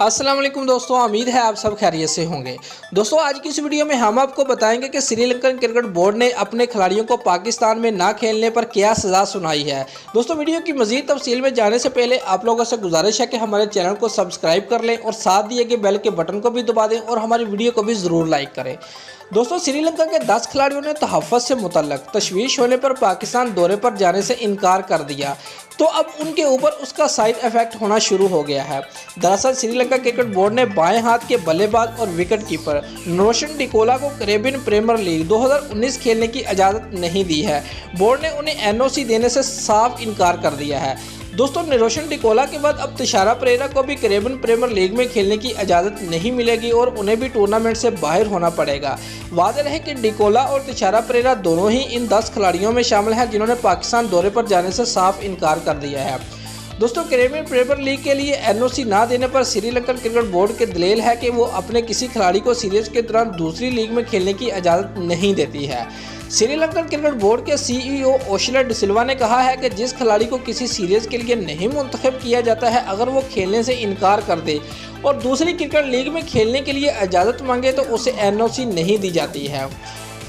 अस्सलाम वालेकुम दोस्तों, उम्मीद है आप सब खैरियत से होंगे। दोस्तों आज की इस वीडियो में हम आपको बताएंगे कि श्रीलंकन क्रिकेट बोर्ड ने अपने खिलाड़ियों को पाकिस्तान में ना खेलने पर क्या सज़ा सुनाई है। दोस्तों वीडियो की मज़ीद तफसील में जाने से पहले आप लोगों से गुजारिश है कि हमारे चैनल को सब्सक्राइब कर लें और साथ दिए गए बेल के बटन को भी दबा दें और हमारी वीडियो को भी ज़रूर लाइक करें। दोस्तों श्रीलंका के 10 खिलाड़ियों ने तहफ़्फ़ुज़ से मुतल्लक तशवीश होने पर पाकिस्तान दौरे पर जाने से इनकार कर दिया, तो अब उनके ऊपर उसका साइड इफेक्ट होना शुरू हो गया है। दरअसल श्रीलंका क्रिकेट बोर्ड ने बाएं हाथ के बल्लेबाज और विकेट कीपर निरोशन डिकोला को कैरेबियन प्रीमियर लीग 2019 खेलने की इजाज़त नहीं दी है। बोर्ड ने उन्हें एनओसी देने से साफ इनकार कर दिया है। दोस्तों निरोशन डिकोला के बाद अब तिशारा परेरा को भी कैरेबियन प्रीमियर लीग में खेलने की इजाज़त नहीं मिलेगी और उन्हें भी टूर्नामेंट से बाहर होना पड़ेगा। वाज़ेह है कि डिकोला और तिशारा परेरा दोनों ही इन 10 खिलाड़ियों में शामिल हैं जिन्होंने पाकिस्तान दौरे पर जाने से साफ इनकार कर दिया है। दोस्तों कैरेबियन प्रीमियर लीग के लिए एनओसी ना देने पर श्रीलंकन क्रिकेट बोर्ड की दलील है कि वो अपने किसी खिलाड़ी को सीरीज के दौरान दूसरी लीग में खेलने की इजाज़त नहीं देती है। श्रीलंकन क्रिकेट बोर्ड के सीईओ ओशिला डिसिल्वा ने कहा है कि जिस खिलाड़ी को किसी सीरीज के लिए नहीं मुंतखब किया जाता है, अगर वो खेलने से इनकार कर दे और दूसरी क्रिकेट लीग में खेलने के लिए इजाज़त मांगे तो उसे एनओसी नहीं दी जाती है।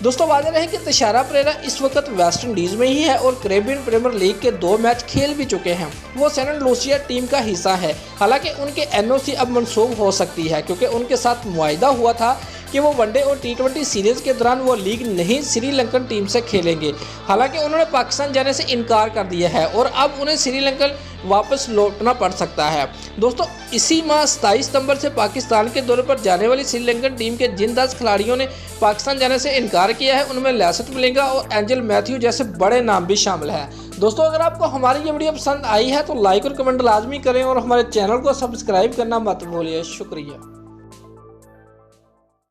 दोस्तों वाज़ेह रहे कि तिशारा परेरा इस वक्त वेस्ट इंडीज़ में ही है और कैरेबियन प्रीमियर लीग के 2 मैच खेल भी चुके हैं। वो सेंट लूसिया टीम का हिस्सा है। हालांकि उनके एनओसी अब मनसूख हो सकती है क्योंकि उनके साथ मुआहिदा हुआ था कि वो वनडे और टी20 सीरीज के दौरान वो लीग नहीं श्रीलंकन टीम से खेलेंगे। हालांकि उन्होंने पाकिस्तान जाने से इनकार कर दिया है और अब उन्हें श्रीलंकन वापस लौटना पड़ सकता है। दोस्तों इसी माह 27 सितंबर से पाकिस्तान के दौरे पर जाने वाली श्रीलंकन टीम के जिन 10 खिलाड़ियों ने पाकिस्तान जाने से इनकार किया है उनमें लैसथ मलिंगा और एंजल मैथ्यू जैसे बड़े नाम भी शामिल हैं। दोस्तों अगर आपको हमारी ये वीडियो पसंद आई है तो लाइक और कमेंट लाजमी करें और हमारे चैनल को सब्सक्राइब करना मत भूलिए। शुक्रिया।